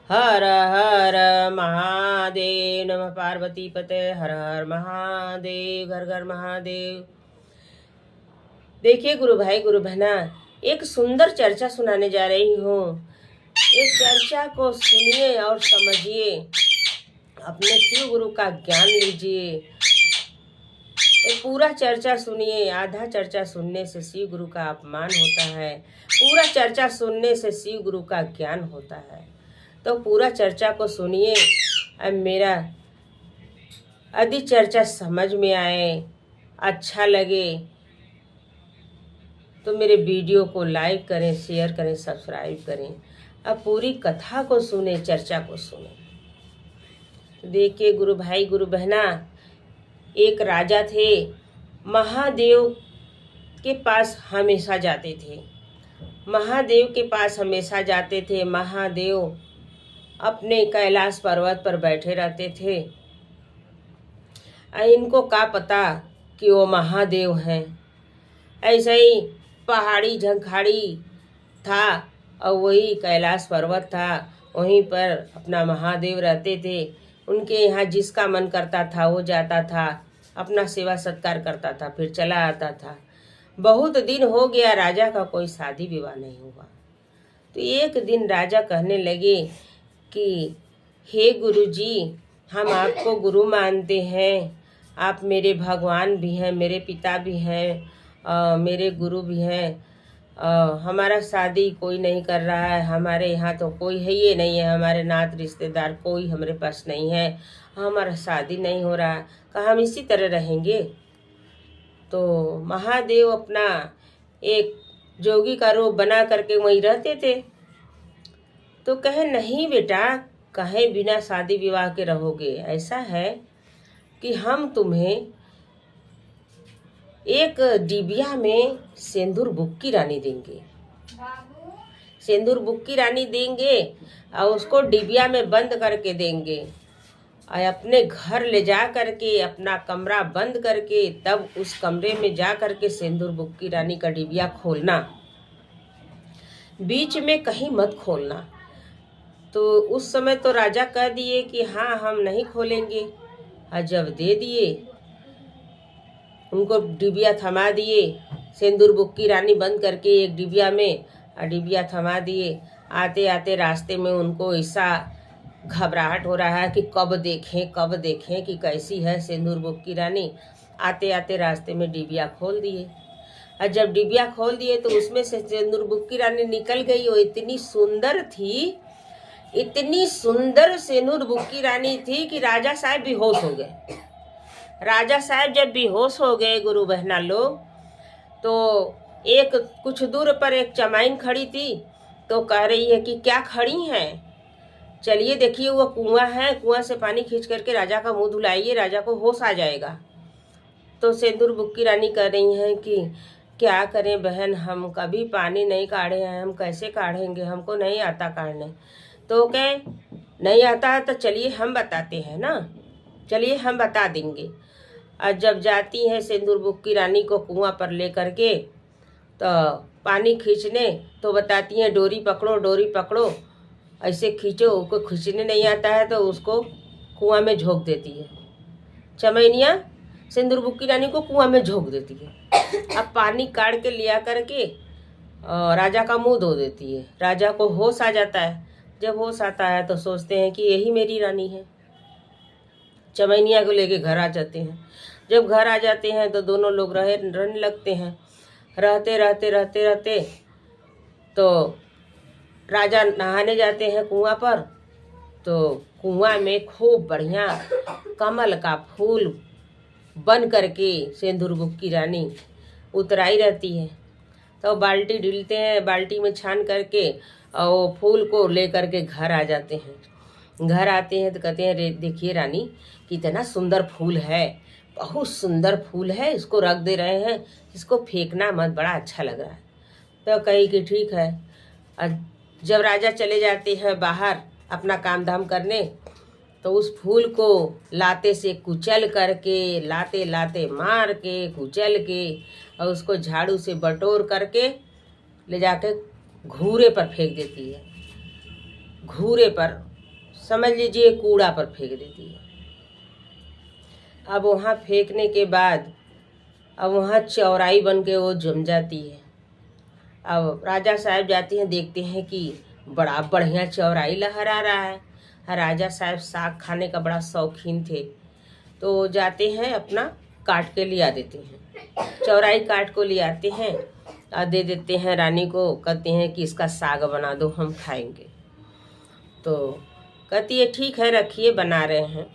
हर हर महादेव। नमः पार्वती पते। हर हर महादेव। घर घर महादेव। देखिए गुरु भाई गुरु बहना, एक सुंदर चर्चा सुनाने जा रही हूँ। इस चर्चा को सुनिए और समझिए, अपने शिव गुरु का ज्ञान लीजिए। ये पूरा चर्चा सुनिए। आधा चर्चा सुनने से शिव गुरु का अपमान होता है, पूरा चर्चा सुनने से शिव गुरु का ज्ञान होता है। तो पूरा चर्चा को सुनिए। अब मेरा यदि चर्चा समझ में आए, अच्छा लगे तो मेरे वीडियो को लाइक करें, शेयर करें, सब्सक्राइब करें। अब पूरी कथा को सुने, चर्चा को सुने। देखिए गुरु भाई गुरु बहना, एक राजा थे, महादेव के पास हमेशा जाते थे। महादेव के पास हमेशा जाते थे। महादेव अपने कैलाश पर्वत पर बैठे रहते थे। इनको क्या पता कि वो महादेव हैं। ऐसे ही पहाड़ी झंखाड़ी था और वही कैलाश पर्वत था, वहीं पर अपना महादेव रहते थे। उनके यहाँ जिसका मन करता था वो जाता था, अपना सेवा सत्कार करता था, फिर चला आता था। बहुत दिन हो गया, राजा का कोई शादी विवाह नहीं हुआ। तो एक दिन राजा कहने लगे कि हे गुरुजी, हम आपको गुरु मानते हैं, आप मेरे भगवान भी हैं, मेरे पिता भी हैं, मेरे गुरु भी हैं। हमारा शादी कोई नहीं कर रहा है, हमारे यहाँ तो कोई है ही नहीं है, हमारे नात रिश्तेदार कोई हमारे पास नहीं है, हमारा शादी नहीं हो रहा, कहाँ हम इसी तरह रहेंगे। तो महादेव अपना एक जोगी का रूप बना करके वहीं रहते थे। तो कहे नहीं बेटा, कहे बिना शादी विवाह के रहोगे। ऐसा है कि हम तुम्हें एक डिबिया में सिंदूर बुक्की रानी देंगे। सिंदूर बुक्की रानी देंगे और उसको डिबिया में बंद करके देंगे, और अपने घर ले जा करके अपना कमरा बंद करके तब उस कमरे में जा करके सिंदूर बुक्की रानी का डिबिया खोलना, बीच में कहीं मत खोलना। तो उस समय तो राजा कह दिए कि हाँ हम नहीं खोलेंगे। और जब दे दिए, उनको डिबिया थमा दिए, सिंदूर बुक्की रानी बंद करके एक डिबिया में और डिबिया थमा दिए। आते आते रास्ते में उनको ऐसा घबराहट हो रहा है कि कब देखें कि कैसी है सिंदूर बुक्की रानी। आते आते रास्ते में डिबिया खोल दिए, और जब डिबिया खोल दिए तो उसमें से सिंदूर बुक्की रानी निकल गई। वो इतनी सुंदर थी, इतनी सुंदर सिंदूर बुक्की रानी थी कि राजा साहब बेहोश हो गए। राजा साहब जब बेहोश हो गए गुरु बहना लोग, तो एक कुछ दूर पर एक चमाइन खड़ी थी। तो कह रही है कि क्या खड़ी हैं, चलिए देखिए वो कुआं है, कुआं से पानी खींच करके राजा का मुंह धुलाइए, राजा को होश आ जाएगा। तो सिंदूर बुक्की रानी कह रही हैं कि क्या करें बहन, हम कभी पानी नहीं काढ़े हैं, हम कैसे काढ़ेंगे, हमको नहीं आता काढ़ने। तो कहे नहीं आता है तो चलिए हम बताते हैं ना, चलिए हम बता देंगे। और जब जाती हैं सिंदूर बुक्की रानी को कुआं पर ले करके तो पानी खींचने, तो बताती हैं डोरी पकड़ो, डोरी पकड़ो, ऐसे खींचो। उसको खींचने नहीं आता है तो उसको कुआं में झोंक देती है। चमैनिया सिंदूर बुक्की रानी को कुआं में झोंक देती है। अब पानी काढ़ के लिया करके राजा का मुंह धो देती है। राजा को होश आ जाता है। जब होश आता है तो सोचते हैं कि यही मेरी रानी है। चमैनिया को लेके घर आ जाते हैं। जब घर आ जाते हैं तो दोनों लोग रहने लगते हैं। रहते रहते रहते रहते तो राजा नहाने जाते हैं कुआं पर। तो कुआं में खूब बढ़िया कमल का फूल बन करके सिंदूर बुक्की रानी उतराई रहती है। तो बाल्टी ढीलते हैं, बाल्टी में छान करके और वो फूल को ले करके घर आ जाते हैं। घर आते हैं तो कहते हैं देखिए रानी, कितना सुंदर फूल है, बहुत सुंदर फूल है, इसको रख दे रहे हैं, इसको फेंकना मत, बड़ा अच्छा लग रहा है। तो कही कि ठीक है। और जब राजा चले जाते हैं बाहर अपना काम धाम करने, तो उस फूल को लाते से कुचल करके, लाते लाते मार के कुचल के, और उसको झाड़ू से बटोर करके ले जाके घूरे पर फेंक देती है। घूरे पर समझ लीजिए कूड़ा पर फेंक देती है। अब वहाँ फेंकने के बाद अब वहाँ चौराई बन के वो जम जाती है। अब राजा साहब जाते हैं, देखते हैं कि बड़ा बढ़िया चौराई लहरा रहा है। राजा साहब साग खाने का बड़ा शौकीन थे, तो जाते हैं अपना काट के लिया देते हैं, चौराई काट को ले आते हैं और दे देते हैं रानी को। कहते हैं कि इसका साग बना दो, हम खाएंगे। तो कहती है ठीक है रखिए, बना रहे हैं।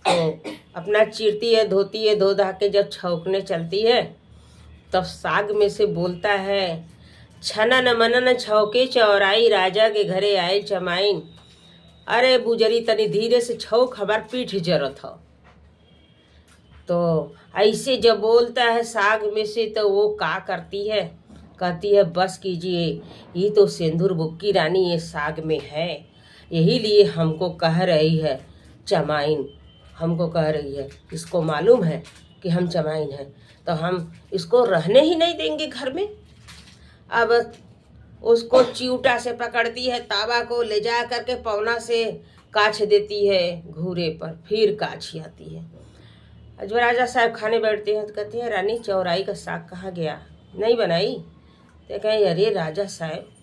तो अपना चीरती है, धोती है, धो धा के जब छौंकने चलती है तब साग में से बोलता है, छनन मनन छौके चौराई, राजा के घरे आए चमाइन। अरे बुजरी तनी धीरे से छौक, हमार पीठ जरत हो। तो ऐसे जब बोलता है साग में से, तो वो का करती है, कहती है बस कीजिए, ये तो सिंदूर बुक्की रानी ये साग में है, यही लिए हमको कह रही है चमाइन, हमको कह रही है, इसको मालूम है कि हम चमाइन हैं, तो हम इसको रहने ही नहीं देंगे घर में। अब उसको चिऊटा से पकड़ती है, तावा को ले जा करके पौना से काछ देती है घूरे पर, फिर काछी आती है। जो राजा साहब खाने बैठते हैं तो कहते हैं रानी चौराई का साग कहाँ गया, नहीं बनाई? तो कहें अरे राजा साहब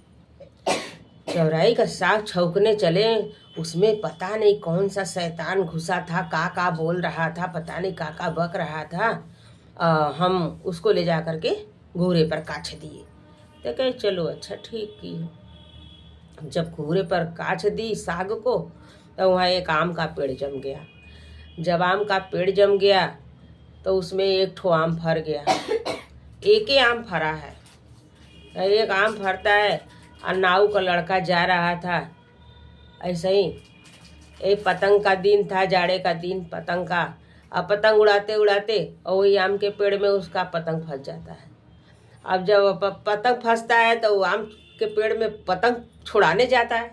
चौराई का साग छौंकने चले, उसमें पता नहीं कौन सा शैतान घुसा था, का बोल रहा था, पता नहीं का बक रहा था, हम उसको ले जा करके घूरे पर काछ दिए। तो कहे चलो अच्छा ठीक की। जब घूरे पर काछ दी साग को, तो वहाँ एक आम का पेड़ जम गया। जब आम का पेड़ जम गया तो उसमें एक ठो आम फर गया। एक ही आम फरा है, एक आम फरता है और नाऊ का लड़का जा रहा था ऐसे ही। एक पतंग का दिन था, जाड़े का दिन पतंग का, अब पतंग उड़ाते उड़ाते और वही आम के पेड़ में उसका पतंग फंस जाता है। अब जब पतंग फंसता है तो आम के पेड़ में पतंग छुड़ाने जाता है,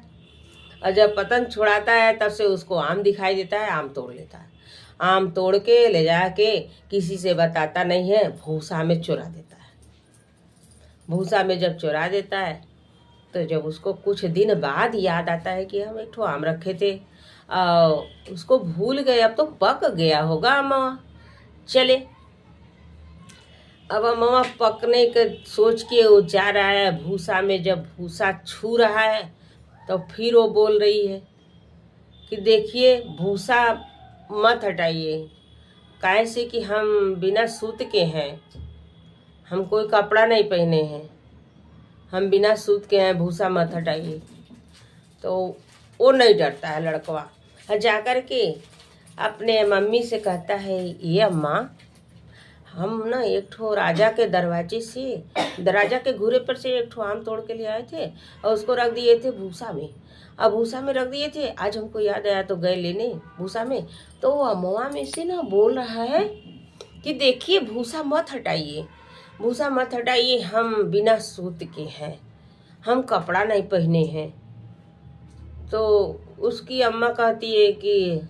और जब पतंग छुड़ाता है तब से उसको आम दिखाई देता है, आम तोड़ लेता है। आम तोड़ के ले जा के किसी से बताता नहीं है, भूसा में चुरा देता है। भूसा में जब चुरा देता है तो जब उसको कुछ दिन बाद याद आता है कि हम एक ठो आम रखे थे, उसको भूल गए, अब तो पक गया होगा अम्मा, चले। अब अम्मा पकने के सोच के वो जा रहा है भूसा में, जब भूसा छू रहा है तो फिर वो बोल रही है कि देखिए भूसा मत हटाइए, काहे से कि हम बिना सूत के हैं, हम कोई कपड़ा नहीं पहने हैं, हम बिना सूत के हैं, भूसा मत हटाइए। तो वो नहीं डरता है लड़कवा, जा कर के अपने मम्मी से कहता है ये अम्मा, हम ना एक ठो राजा के दरवाजे से, राजा के घूरे पर से एक ठो आम तोड़ के ले आए थे और उसको रख दिए थे भूसा में। अब भूसा में रख दिए थे, आज हमको याद आया तो गए लेने भूसा में, तो वो अम्मा में से ना बोल रहा है कि देखिए भूसा मत हटाइए, भूसा मत हटाइए, हम बिना सूत के हैं, हम कपड़ा नहीं पहने हैं। तो उसकी अम्मा कहती है कि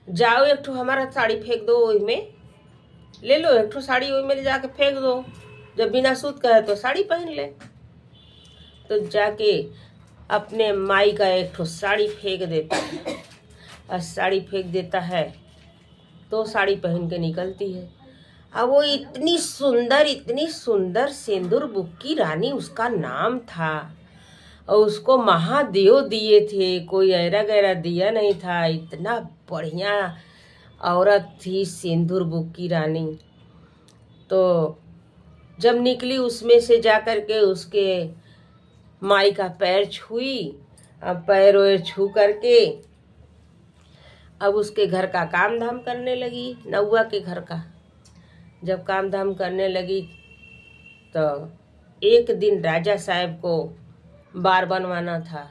जाओ एक ठो हमारा साड़ी फेंक दो, वही में ले लो, एक ठो साड़ी वही में ले जाके फेंक दो, जब बिना सूत का है तो साड़ी पहन ले। तो जाके अपने माई का एक ठो साड़ी फेंक देता है, और साड़ी फेंक देता है तो साड़ी पहन के निकलती है। अब वो इतनी सुंदर सिंदूर बुक्की रानी उसका नाम था, और उसको महादेव दिए थे, कोई ऐरा गैरा दिया नहीं था। इतना बढ़िया औरत थी सिंदूर बुक्की रानी। तो जब निकली उसमें से जा कर के उसके माई का पैर छुई, अब पैर वैर छू करके अब उसके घर का काम धाम करने लगी, नौआ के घर का। जब काम धाम करने लगी तो एक दिन राजा साहब को बार बनवाना था,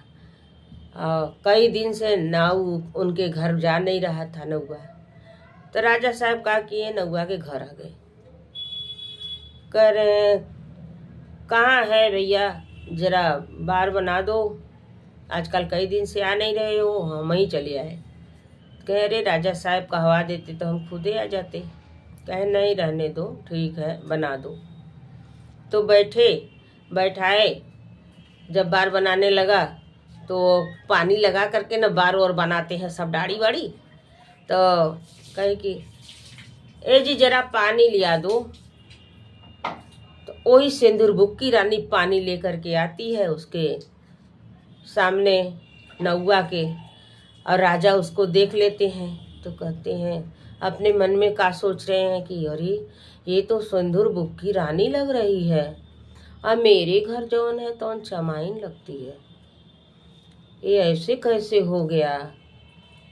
कई दिन से नाऊ उनके घर जा नहीं रहा था नौआ। तो राजा साहब का किए नौआ के घर आ गए, कह रहे कहाँ है भैया, जरा बार बना दो, आजकल कई दिन से आ नहीं रहे हो, हम ही चले आए। कह रहे राजा साहब कहवा देते तो हम खुदे आ जाते। कहे नहीं रहने दो, ठीक है बना दो। तो बैठाए, जब बार बनाने लगा तो पानी लगा करके न बार और बनाते हैं सब दाढ़ी वाड़ी। तो कहे कि ए जी जरा पानी लिया दो। तो वही सिंदूर बुक्की रानी पानी लेकर के आती है उसके सामने नौआ के, और राजा उसको देख लेते हैं तो कहते हैं, अपने मन में क्या सोच रहे हैं कि अरे ये तो सिंदूर बुक्की रानी लग रही है, और मेरे घर जौन है तो चमाइन लगती है, ये ऐसे कैसे हो गया,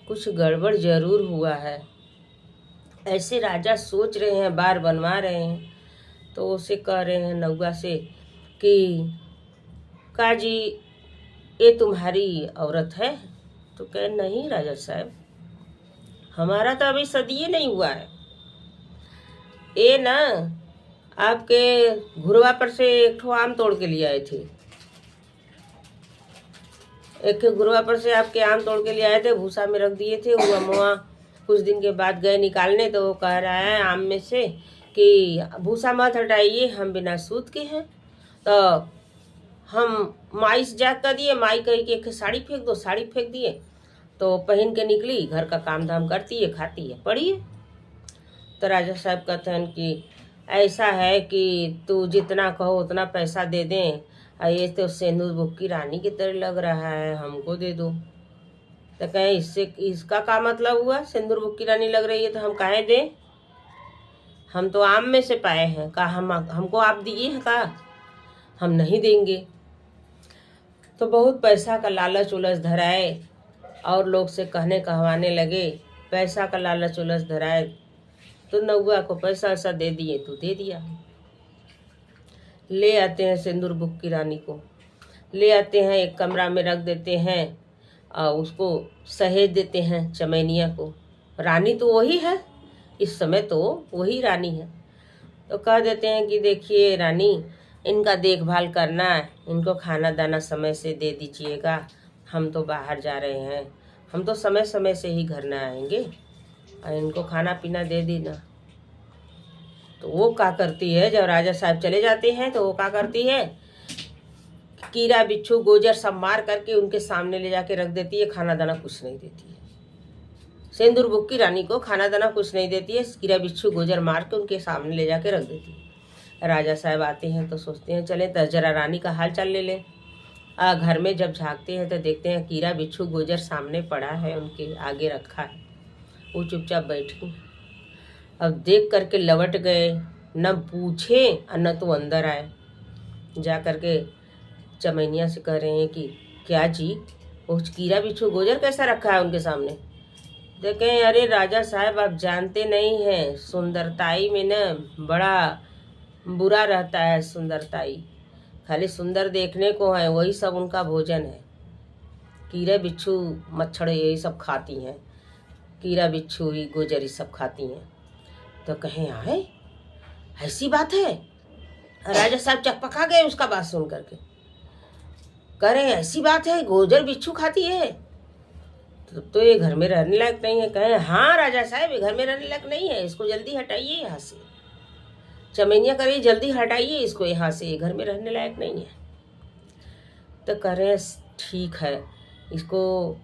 कुछ गड़बड़ जरूर हुआ है। ऐसे राजा सोच रहे हैं, बार बनवा रहे हैं। तो उसे कह रहे हैं नौआ से कि काजी ये तुम्हारी औरत है? तो कहे नहीं राजा साहब, हमारा तो अभी सदिये नहीं हुआ है। ये ना आपके घुरवा पर से एक ठो आम तोड़ के लिए आए थे, एक घुरवा पर से आपके आम तोड़ के लिए आए थे, भूसा में रख दिए थे। वो अमुआ कुछ दिन के बाद गए निकालने तो वो कह रहा है आम में से कि भूसा मत हटाइए, हम बिना सूत के हैं। तो हम माई से जा कर दिए, माई कही कि एक साड़ी फेंक दो, साड़ी फेंक दिए। तो पहन के निकली, घर का काम धाम करती है, खाती है, पढ़िए। तो राजा साहब कहते हैं कि ऐसा है कि तू जितना कहो उतना पैसा दे दें, ये तो सिंदूर बुक्की रानी की तरह लग रहा है, हमको दे दो। तो कहें इससे इसका क्या मतलब हुआ, सिंदूर बुक्की रानी लग रही है तो हम काहे दें, हम तो आम में से पाए हैं, का हमको आप दिए हैं, का हम नहीं देंगे। तो बहुत पैसा का लालच उलझ धराए और लोग से कहने कहवाने लगे, पैसा का लालच उलझ धराए। तो नौआ को पैसा ऐसा दे दिए तो दे दिया। ले आते हैं सिंदूर बुक्की रानी को, ले आते हैं, एक कमरा में रख देते हैं और उसको सहेज देते हैं चमैनिया को। रानी तो वही है, इस समय तो वही रानी है। तो कह देते हैं कि देखिए रानी, इनका देखभाल करना है, इनको खाना दाना समय से दे दीजिएगा, हम तो बाहर जा रहे हैं, हम तो समय समय से ही घर न आएंगे, और इनको खाना पीना दे देना। तो वो क्या करती है, जब राजा साहब चले जाते हैं तो वो क्या करती है, कीड़ा बिच्छू गोजर सब मार करके उनके सामने ले जाके रख देती है, खाना दाना कुछ नहीं देती है। सिंदूर बुक्की रानी को खाना दाना कुछ नहीं देती है, कीड़ा बिच्छू गोजर मार के उनके सामने ले जाके रख देती है। राजा साहब आते हैं तो सोचते हैं चले तो जरा रानी का हाल चाल ले लें। घर में जब झांकते हैं तो देखते हैं कीड़ा बिच्छू गोजर सामने पड़ा है, उनके आगे रखा है, वो चुपचाप बैठी। अब देख करके लौट गए, न पूछे और न तो अंदर आए। जा करके चमैनिया से कह रहे हैं कि क्या जी, वो कीड़ा बिच्छू गोजर कैसा रखा है उनके सामने? देखें, अरे राजा साहब आप जानते नहीं हैं, सुंदरताई में न बड़ा बुरा रहता है। सुंदरताई खाली सुंदर देखने को है, वही सब उनका भोजन है। कीड़े बिच्छू मच्छर यही सब खाती हैं, कीड़ा बिच्छू ही गोजरी सब खाती हैं। तो कहें आए ऐसी बात है? राजा साहब चकपका गए उसका बात सुन करके, कह रहे ऐसी बात है, गोजर बिच्छू खाती है, तो ये घर में रहने लायक नहीं है। कहे हाँ राजा साहब, ये घर में रहने लायक नहीं है, इसको जल्दी हटाइए यहाँ से। चमैनिया करे जल्दी हटाइए इसको यहाँ से, ये घर में रहने लायक नहीं है। तो कह रहे ठीक है, इसको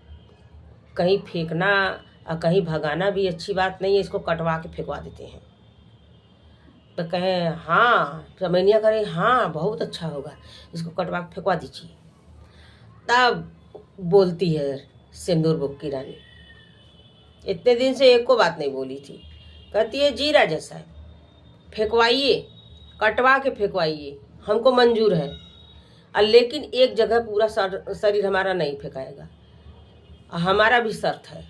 कहीं फेंकना और कहीं भगाना भी अच्छी बात नहीं है, इसको कटवा के फेंकवा देते हैं। तो कहें हाँ, चमैनिया करे हाँ बहुत अच्छा होगा, इसको कटवा के फेंकवा दीजिए। तब बोलती है सिंदूर बुक्की रानी, इतने दिन से एक को बात नहीं बोली थी, कहती है जी राजा साहब फेंकवाइए, कटवा के फेंकवाइए, हमको मंजूर है, लेकिन एक जगह पूरा शरीर हमारा नहीं फेंकाएगा। हमारा भी शर्त है,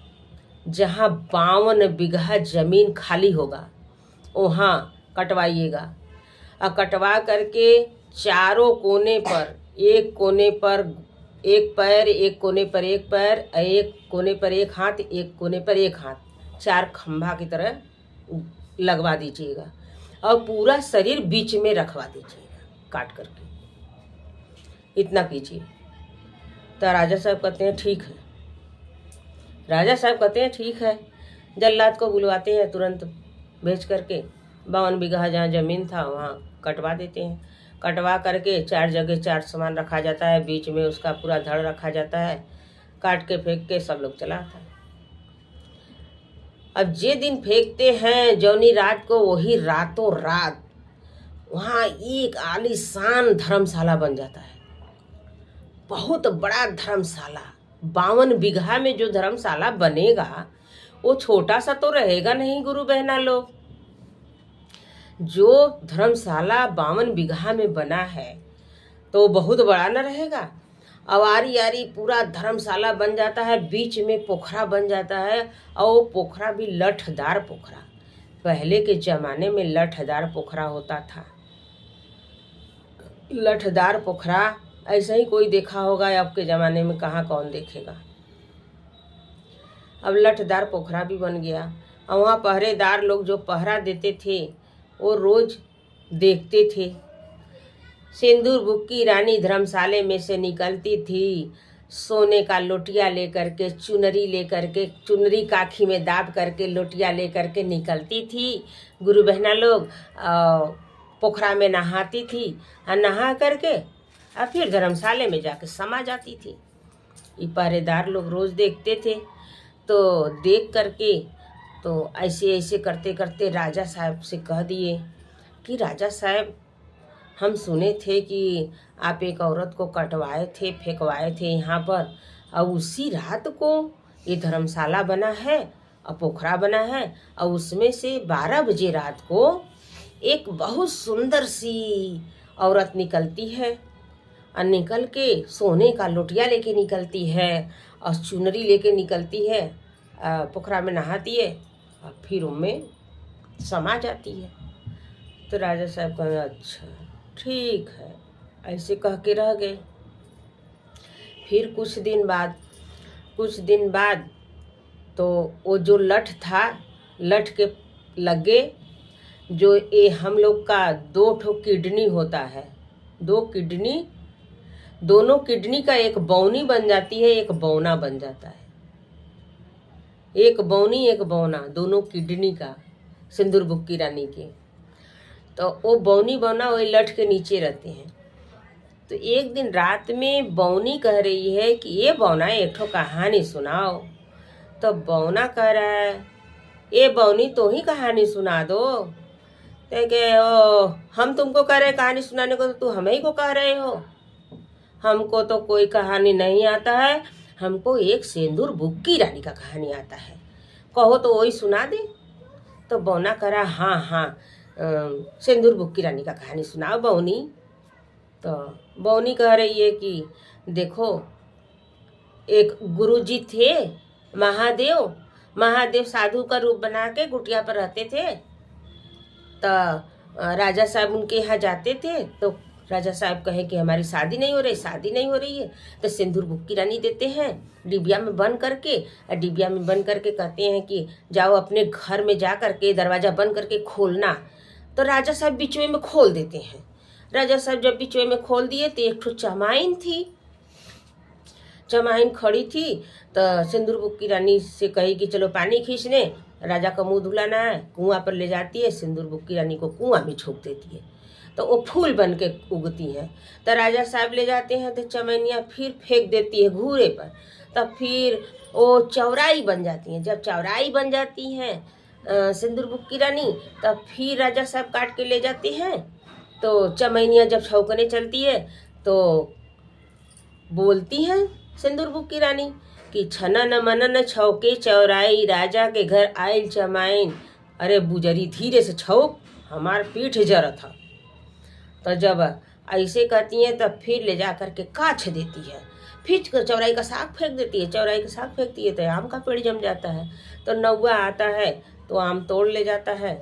जहाँ 52 बीघा जमीन खाली होगा वहाँ कटवाइएगा, और कटवा करके चारों कोने पर, एक कोने पर एक पैर, एक कोने पर एक पैर, एक कोने पर एक हाथ, एक कोने पर एक हाथ, 4 खंभा की तरह लगवा दीजिएगा, और पूरा शरीर बीच में रखवा दीजिएगा काट करके, इतना कीजिए। तो राजा साहब कहते हैं ठीक है। राजा साहब कहते हैं ठीक है। जल्लाद को बुलवाते हैं, तुरंत भेज करके 52 बीघा जहाँ ज़मीन था वहाँ कटवा देते हैं। कटवा करके 4 जगह 4 सामान रखा जाता है, बीच में उसका पूरा धड़ रखा जाता है, काट के फेंक के सब लोग चला आता है। अब जे दिन फेंकते हैं जौनी रात को, वही रातों रात वहाँ एक आलीशान धर्मशाला बन जाता है, बहुत बड़ा धर्मशाला। 52 बीघा में जो धर्मशाला बनेगा वो छोटा सा तो रहेगा नहीं गुरु बहना लोग। जो धर्मशाला 52 बीघा में बना है तो बहुत बड़ा न रहेगा। अवारी आरी पूरा धर्मशाला बन जाता है, बीच में पोखरा बन जाता है, और वो पोखरा भी लठदार पोखरा। पहले के ज़माने में लठदार पोखरा होता था। लठदार पोखरा ऐसा ही कोई देखा होगा, अब के ज़माने में कहाँ कौन देखेगा। अब लठदार पोखरा भी बन गया, और वहाँ पहरेदार लोग जो पहरा देते थे वो रोज़ देखते थे। सिंदूर बुक्की रानी धर्मशाले में से निकलती थी, सोने का लोटिया लेकर के, चुनरी लेकर के, चुनरी काखी में दाब करके लोटिया लेकर के निकलती थी गुरु बहना लोग। पोखरा में नहाती थी, और नहा करके और फिर धर्मशाले में जाके समा जाती थी। ये पहरेदार लोग रोज़ देखते थे, तो देख करके तो ऐसे ऐसे करते करते राजा साहब से कह दिए कि राजा साहब, हम सुने थे कि आप एक औरत को कटवाए थे, फेंकवाए थे यहाँ पर, और उसी रात को ये धर्मशाला बना है और पोखरा बना है, और उसमें से 12 बजे रात को एक बहुत सुंदर सी औरत निकलती है, और निकल के सोने का लोटिया लेके निकलती है और चुनरी लेके निकलती है, पोखरा में नहाती है और फिर उनमें समा जाती है। तो राजा साहब कहे अच्छा ठीक है, ऐसे कह के रह गए। फिर कुछ दिन बाद तो वो जो लठ था, लठ के लगे जो ये हम लोग का 2 ठो किडनी होता है, 2 किडनी, दोनों किडनी का एक बौनी बन जाती है, एक बौना बन जाता है। एक बौनी एक बौना, दोनों किडनी का, सिंदूर बुक्की रानी के। तो वो बौनी बौना वही लठ के नीचे रहते हैं। तो एक दिन रात में बौनी कह रही है कि ये बौना एक ठो कहानी सुनाओ। तो बौना कह रहा है ये बौनी तो ही कहानी सुना दो। तो के हम तुमको कह रहे कहानी सुनाने को, तो तू हमें ही को कह रहे हो। हमको तो कोई कहानी नहीं आता है, हमको एक सिंदूर बुक्की रानी का कहानी आता है, कहो तो वही सुना दे। तो बौना कह रहा हाँ सिंदूर बुक्की रानी का कहानी सुनाओ बौनी। तो बौनी कह रही है कि देखो, एक गुरुजी थे महादेव साधु का रूप बना के कुटिया पर रहते थे। तो राजा साहब उनके यहाँ जाते थे, तो राजा साहब कहे कि हमारी शादी नहीं हो रही है। तो सिंदूर बुक्की रानी देते हैं डिबिया में बंद करके, और डिबिया में बंद करके कहते हैं कि जाओ अपने घर में जा करके दरवाज़ा बंद करके खोलना। तो राजा साहब बिचवे में खोल देते हैं। राजा साहब जब बिचवे में खोल दिए तो एक ठो चमाइन थी, चमाइन खड़ी थी। तो सिंदूर बुक्की रानी से कही कि चलो पानी खींचने, राजा का मुंह धुलाना है। कुआं पर ले जाती है, सिंदूर बुक्की रानी को कुआं में झोंक देती है, तो वो फूल बन के उगती है। तो राजा साहब ले जाते हैं, तो चमैनिया फिर फेंक देती है घूरे पर, तब फिर वो चौराई बन जाती हैं। जब चौराई बन जाती हैं सिंदूर बुक्की रानी, तब फिर राजा साहब काट के ले जाते हैं। तो चमैनिया जब छौकने चलती है तो बोलती हैं सिंदूर बुक्की रानी कि छनन मनन छौके चौराई, राजा के घर आयल चमाइन, अरे बुजरी धीरे से छौक, हमार पीठ जरत था। तो जब ऐसे कहती हैं तब फिर ले जा करके काछ देती है, फिर चौराई का साग फेंक देती है। चौराई का साग फेंकती है तो आम का पेड़ जम जाता है। तो नौवा आता है तो आम तोड़ ले जाता है,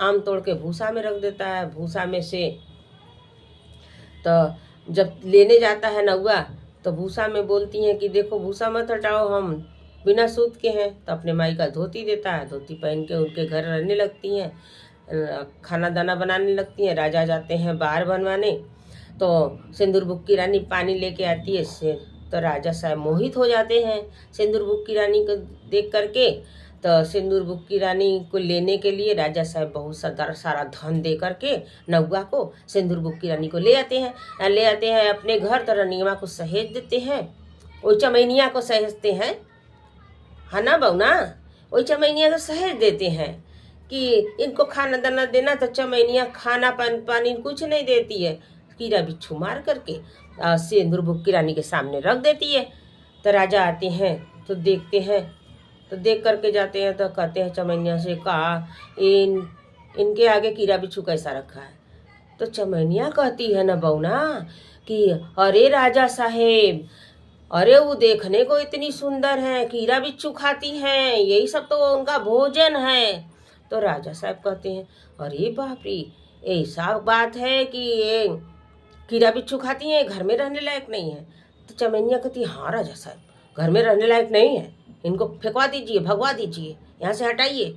आम तोड़ के भूसा में रख देता है। भूसा में से तो जब लेने जाता है नौवा, तो भूसा में बोलती हैं कि देखो भूसा मत हटाओ, हम बिना सूत के हैं। तो अपने माई का धोती देता है, धोती पहन के उनके घर रहने लगती हैं, खाना दाना बनाने लगती हैं। राजा जाते हैं बार बनवाने, तो सिंदूर बुक्की रानी पानी लेके आती है। तो राजा साहब मोहित हो जाते हैं सिंदूर बुक्की रानी को देख करके। तो सिंदूर बुक्की रानी को लेने के लिए राजा साहब बहुत सारा धन दे करके नौआ को सिंदूर बुक्की रानी को ले आते हैं अपने घर। तो रनिया को सहेज देते हैं, वो चमैनिया को सहेजते हैं, है ना बउना। वही चमैनिया को सहेज देते हैं कि इनको खाना दाना देना। तो चमैनिया खाना पानी कुछ नहीं देती है, कीड़ा बिच्छू मार करके सिंदूर बुक्की रानी के सामने रख देती है। तो राजा आते हैं तो देखते हैं, तो देख करके जाते हैं। तो कहते हैं चमैनिया से, कहा इनके आगे कीड़ा बिच्छू कैसा रखा है। तो चमैनिया कहती है ना बउना कि अरे राजा साहेब, अरे वो देखने को इतनी सुंदर है, कीड़ा बिच्छू खाती हैं, यही सब तो उनका भोजन है। तो राजा साहब कहते हैं, अरे बाप रे, ऐसा बात है कि ये कीड़ा बिच्छू खाती हैं, घर में रहने लायक नहीं है। तो चमैनिया कहती है, हाँ राजा साहब, घर में रहने लायक नहीं है, इनको फेंकवा दीजिए, भगवा दीजिए, यहाँ से हटाइए।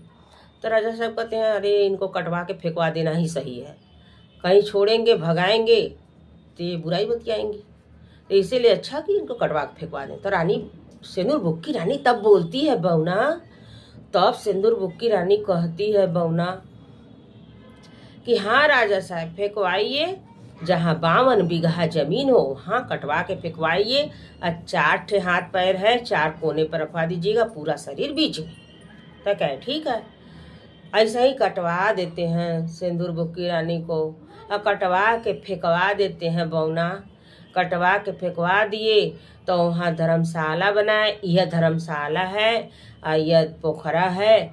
तो राजा साहब कहते हैं, अरे इनको कटवा के फेंकवा देना ही सही है, कहीं छोड़ेंगे भगाएंगे तो ये बुराई बतियाएंगे, तो इसीलिए अच्छा कि इनको कटवा के फेंकवा दें। तो रानी सिंदूर बुक्की रानी तब बोलती है बउना, तब सिंदूर बुक्की रानी कहती है बउना कि हाँ राजा साहब फेंकवाइए, जहाँ 52 बीघा जमीन हो वहाँ कटवा के फेंकवाइए, और 4 ठे हाथ पैर है, 4 कोने पर रखवा दीजिएगा, पूरा शरीर बीच में। तो कहे ठीक है। ऐसा ही कटवा देते हैं सिंदूर बुक्की रानी को, और कटवा के फेंकवा देते हैं बउना। कटवा के फेंकवा दिए तो वहाँ धर्मशाला बनाए, यह धर्मशाला है, यह पोखरा है,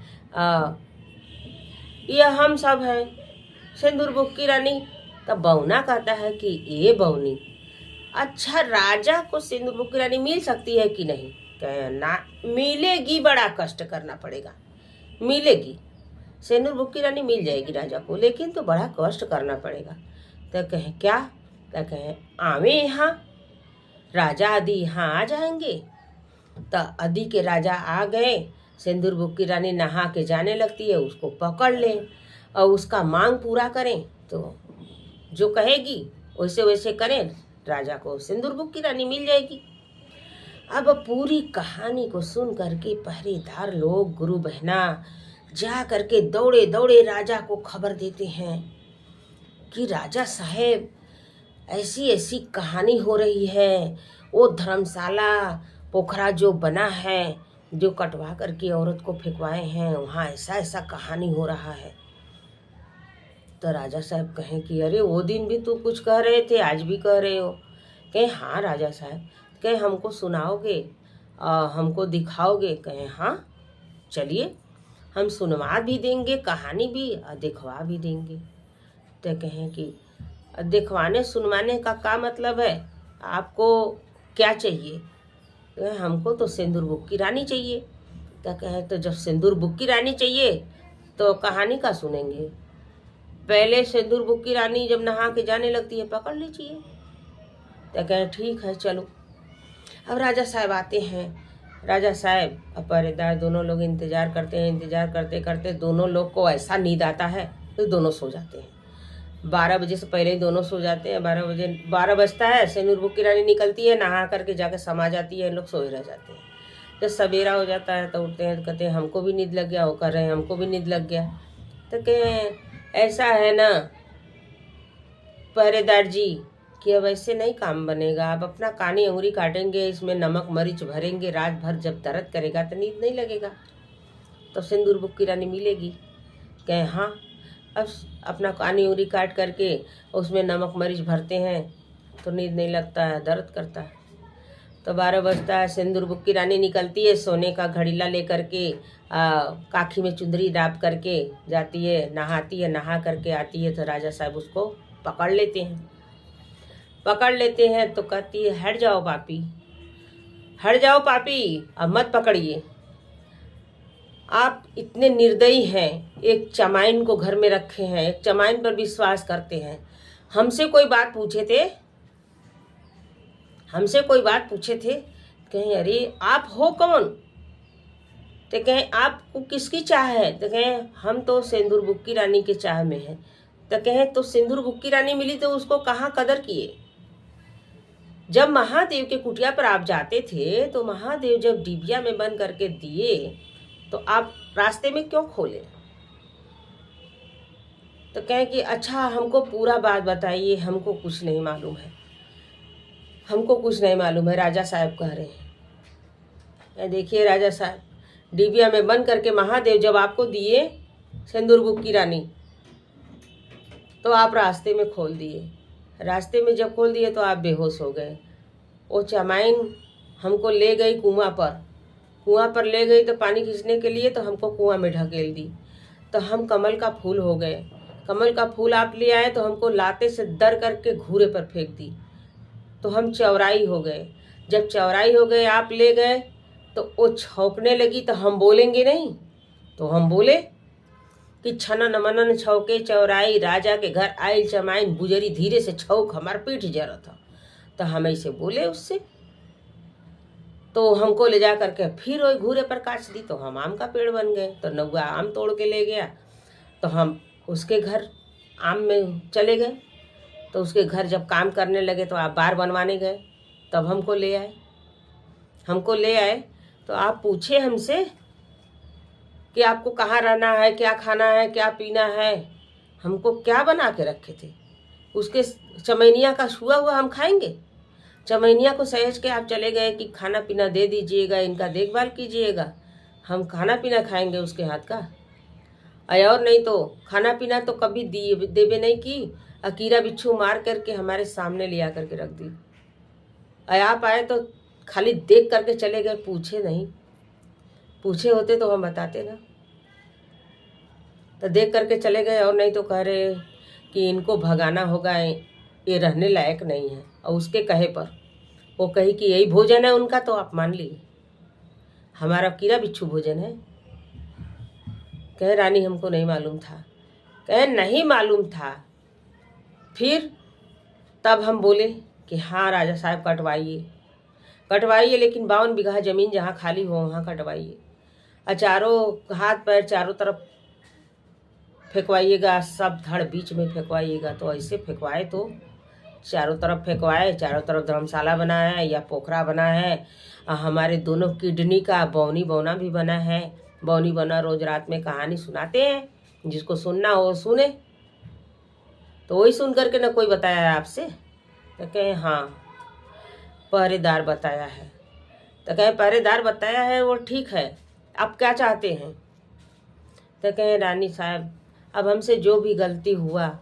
यह हम सब हैं सिंदूर बुक्की रानी। तब बउना कहता है कि ये बउनी, अच्छा राजा को सिंदूर बुक्की रानी मिल सकती है कि नहीं। कहे ना, मिलेगी, बड़ा कष्ट करना पड़ेगा, मिलेगी, सिंदूर बुक्की रानी मिल जाएगी राजा को, लेकिन तो बड़ा कष्ट करना पड़ेगा। तो कहे क्या, तो कहे आवे यहाँ, राजा आदि यहाँ आ जाएंगे। तो आदि के राजा आ गए, सिंदूर बुक्की रानी नहा के जाने लगती है, उसको पकड़ लें और उसका मांग पूरा करें। तो जो कहेगी वैसे वैसे करें, राजा को सिंदूर बुक्की रानी मिल जाएगी। अब पूरी कहानी को सुन करके पहरेदार लोग, गुरु बहना जा करके दौड़े दौड़े राजा को खबर देते हैं कि राजा साहेब ऐसी ऐसी कहानी हो रही है, वो धर्मशाला पोखरा जो बना है, जो कटवा करके औरत को फेंकवाए हैं, वहाँ ऐसा ऐसा कहानी हो रहा है। तो राजा साहब कहें कि अरे वो दिन भी तो कुछ कह रहे थे, आज भी कह रहे हो। कहें हाँ राजा साहब। कहें हमको सुनाओगे, हमको दिखाओगे। कहें हाँ चलिए, हम सुनवा भी देंगे, कहानी भी और दिखवा भी देंगे। तो कहें कि दिखवाने सुनवाने का क्या मतलब है, आपको क्या चाहिए। कहें हमको तो सिंदूर बुक्की रानी चाहिए। तो कहें तो जब सिंदूर बुक्की रानी चाहिए तो कहानी का सुनेंगे, पहले सिंदूर बुक्की रानी जब नहा के जाने लगती है पकड़ लीजिए। तो कहें ठीक है चलो। अब राजा साहब आते हैं। राजा साहब और पहरेदार दोनों लोग इंतजार करते हैं, इंतजार करते करते दोनों लोग को ऐसा नींद आता है तो दोनों सो जाते हैं। 12 बजे से पहले ही दोनों सो जाते हैं। 12 बजता है, सिंदूर बुक्की रानी निकलती है, नहा करके जाकर समा जाती है, इन लोग सोए रह जाते हैं। जब सवेरा हो जाता है तो उठते हैं, कहते हैं हमको भी नींद लग गया। वो कर रहे हैं हमको भी नींद लग गया। तो कहें ऐसा है ना पहरेदार जी कि अब ऐसे नहीं काम बनेगा, आप अपना कानी अंगुरी काटेंगे, इसमें नमक मरीच भरेंगे, रात भर जब दर्द करेगा तो नींद नहीं लगेगा, तो सिंदूर बुक्की रानी मिलेगी। कहें हाँ। अब अपना कानी अंगुरी काट करके उसमें नमक मरीच भरते हैं तो नींद नहीं लगता है, दर्द करता है। तो 12 बजता है, सिंदूर बुक्की रानी निकलती है, सोने का घड़ीला लेकर के काखी में चुंदरी डाप करके जाती है, नहाती है, नहा करके आती है। तो राजा साहब उसको पकड़ लेते हैं तो कहती है हट जाओ पापी, हट जाओ पापी, अब मत पकड़िए, आप इतने निर्दयी हैं, एक चमाइन को घर में रखे हैं, एक चमाइन पर विश्वास करते हैं, हमसे कोई बात पूछे थे। कहें अरे आप हो कौन। तो कहें आपको किसकी चाह है। तो कहें हम तो सिंदूर बुक्की रानी के चाह में हैं। तो कहें तो सिंदूर बुक्की रानी मिली तो उसको कहाँ कदर किए। जब महादेव के कुटिया पर आप जाते थे तो महादेव जब डिबिया में बंद करके दिए तो आप रास्ते में क्यों खोले? तो कहें कि अच्छा हमको पूरा बात बताइए, हमको कुछ नहीं मालूम है, हमको कुछ नहीं मालूम है, राजा साहब कह रहे हैं। देखिए राजा साहब, डिबिया में बंद करके महादेव जब आपको दिए सिंदूर बुक की रानी, तो आप रास्ते में खोल दिए। रास्ते में जब खोल दिए तो आप बेहोश हो गए। वो चमाइन हमको ले गई कुआं पर ले गई तो पानी खींचने के लिए, तो हमको कुआं में ढकेल दी, तो हम कमल का फूल हो गए। कमल का फूल आप ले आए तो हमको लाते से दर करके घूरे पर फेंक दी, तो हम चौराई हो गए। जब चौराई हो गए आप ले गए तो वो छौंकने लगी, तो हम बोलेंगे नहीं? तो हम बोले कि छनन मनन छौके चौराई, राजा के घर आई चमाइन, बुजरी धीरे से छौक हमार पीठ जरा था। तो हम ऐसे बोले उससे, तो हमको ले जा करके फिर वही घूरे पर काट दी, तो हम आम का पेड़ बन गए। तो नौआ आम तोड़ के ले गया, तो हम उसके घर आम में चले गए। तो उसके घर जब काम करने लगे तो आप बार बनवाने गए, तब हमको ले आए। तो आप पूछे हमसे कि आपको कहाँ रहना है, क्या खाना है, क्या पीना है। हमको क्या बना के रखे थे? उसके चमैनिया का छुआ हुआ हम खाएंगे? चमैनिया को सहेज के आप चले गए कि खाना पीना दे दीजिएगा, इनका देखभाल कीजिएगा। हम खाना पीना खाएंगे उसके हाथ का? और नहीं तो खाना पीना तो कभी देवे नहीं की, कीड़ा बिच्छू मार करके हमारे सामने लिया करके रख दी। आप आए तो खाली देख करके चले गए, पूछे नहीं। पूछे होते तो हम बताते ना। तो देख करके चले गए, और नहीं तो कह रहे कि इनको भगाना होगा, ये रहने लायक नहीं है। और उसके कहे पर वो कही कि यही भोजन है उनका, तो आप मान लिए हमारा कीड़ा बिच्छू भोजन है। कहे रानी हमको नहीं मालूम था। कहे नहीं मालूम था। फिर तब हम बोले कि हाँ राजा साहब कटवाइए, लेकिन 52 बीघा ज़मीन जहाँ खाली हो वहाँ कटवाइए। चारों हाथ पैर चारों तरफ फेंकवाइएगा, सब धड़ बीच में फेंकवाइएगा। तो ऐसे फेंकवाए तो चारों तरफ फेंकवाए, चारों तरफ धर्मशाला बना है या पोखरा बना है। हमारे दोनों किडनी का बौनी बौना भी बना है। बौनी बौना रोज रात में कहानी सुनाते हैं, जिसको सुनना हो सुने। तो वही सुन करके ना कोई बताया है आपसे? तो कहें हाँ पहरेदार बताया है। तो कहें पहरेदार बताया है वो ठीक है, आप क्या चाहते हैं? तो कहें रानी साहब अब हमसे जो भी गलती हुआ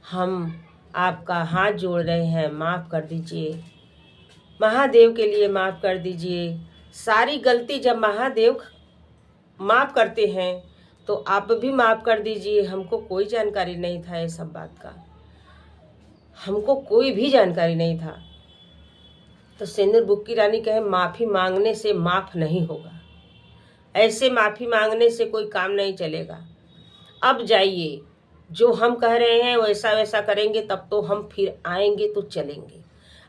हम आपका हाथ जोड़ रहे हैं, माफ़ कर दीजिए, महादेव के लिए माफ़ कर दीजिए। सारी गलती जब महादेव माफ़ करते हैं तो आप भी माफ़ कर दीजिए। हमको कोई जानकारी नहीं था ये सब बात का, हमको कोई भी जानकारी नहीं था। तो सिंदूर बुक की रानी कहे माफ़ी मांगने से माफ़ नहीं होगा, ऐसे माफ़ी मांगने से कोई काम नहीं चलेगा। अब जाइए, जो हम कह रहे हैं वैसा वैसा करेंगे तब तो हम फिर आएंगे तो चलेंगे,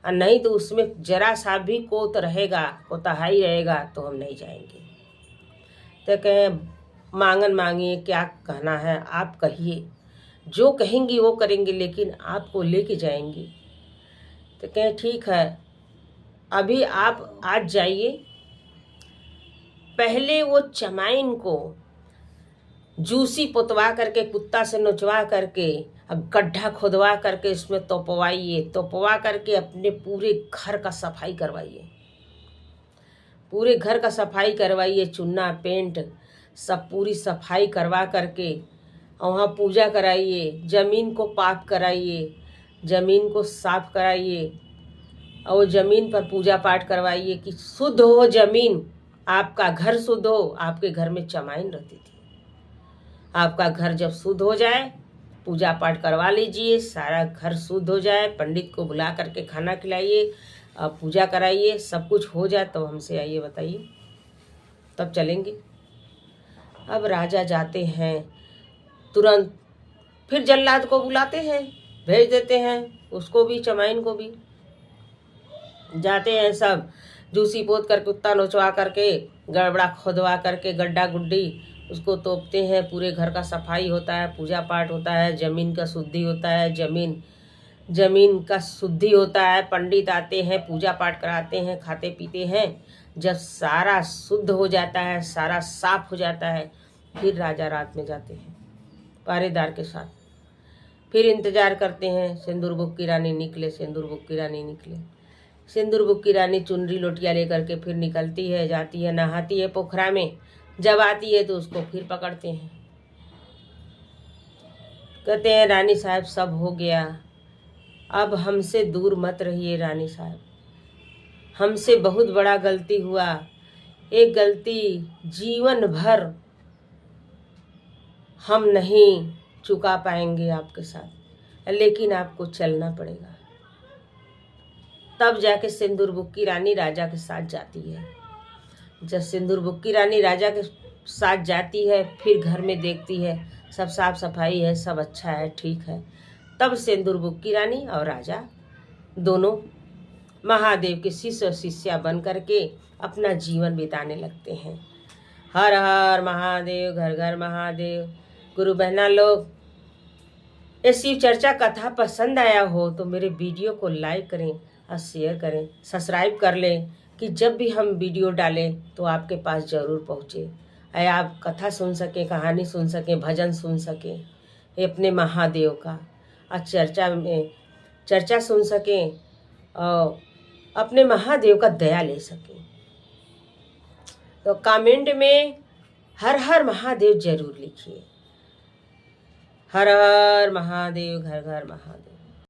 और नहीं तो उसमें जरा सा भी कोताही रहेगा तो हम नहीं जाएंगे। तो कहें मांगन मांगिए, क्या कहना है आप कहिए, जो कहेंगी वो करेंगे, लेकिन आपको लेके जाएंगे। तो कहें ठीक है, अभी आप आज जाइए, पहले वो चमाइन को जूसी पोतवा करके, कुत्ता से नोचवा करके, गड्ढा खोदवा करके उसमें तोपवा करके अपने पूरे घर का सफाई करवाइए। पूरे घर का सफाई करवाइए, चुन्ना पेंट सब पूरी सफाई करवा करके वहाँ पूजा कराइए, ज़मीन को पाक कराइए, ज़मीन को साफ कराइए, और वो ज़मीन पर पूजा पाठ करवाइए कि शुद्ध हो ज़मीन, आपका घर शुद्ध हो। आपके घर में चमाइन रहती थी, आपका घर जब शुद्ध हो जाए पूजा पाठ करवा लीजिए, सारा घर शुद्ध हो जाए, पंडित को बुला करके खाना खिलाइए, पूजा कराइए, सब कुछ हो जाए तो हमसे आइए बताइए, तब चलेंगे। अब राजा जाते हैं तुरंत, फिर जल्लाद को बुलाते हैं, भेज देते हैं उसको भी, चमाइन को भी। जाते हैं सब जूसी पोत कर, कुत्ता नोचवा करके, गड़बड़ा खोदवा करके, गड्ढा गुड्डी उसको तोपते हैं, पूरे घर का सफाई होता है, पूजा पाठ होता है, ज़मीन का शुद्धि होता है, ज़मीन का शुद्धि होता है, पंडित आते हैं, पूजा पाठ कराते हैं, खाते पीते हैं, जब सारा शुद्ध हो जाता है, सारा साफ हो जाता है, फिर राजा रात में जाते हैं पहरेदार के साथ। फिर इंतजार करते हैं सिंदूर बुक की रानी निकले, सिंदूर बुक की रानी निकले। सिंदूर बुक की रानी चुनरी लोटिया लेकर के फिर निकलती है, जाती है, नहाती है पोखरा में। जब आती है तो उसको फिर पकड़ते हैं, कहते हैं रानी साहब सब हो गया, अब हमसे दूर मत रहिए रानी साहब, हमसे बहुत बड़ा गलती हुआ, एक गलती जीवन भर हम नहीं चुका पाएंगे आपके साथ, लेकिन आपको चलना पड़ेगा। तब जाके सिंदूर बुक की रानी राजा के साथ जाती है। जब सिंदूर बुक की रानी राजा के साथ जाती है, फिर घर में देखती है सब साफ सफाई है, सब अच्छा है, ठीक है। तब सिंदूर बुक की रानी और राजा दोनों महादेव के शिष्य और शिष्या बन करके अपना जीवन बिताने लगते हैं। हर हर महादेव, घर घर महादेव। गुरु बहना लोग, ये शिव चर्चा कथा पसंद आया हो तो मेरे वीडियो को लाइक करें और शेयर करें, सब्सक्राइब कर लें कि जब भी हम वीडियो डालें तो आपके पास ज़रूर पहुँचे, आप कथा सुन सकें, कहानी सुन सकें, भजन सुन सकें ये अपने महादेव का, और चर्चा सुन सकें और अपने महादेव का दया ले सकें। तो कमेंट में हर हर महादेव जरूर लिखिए। हर हर महादेव, घर घर महादेव।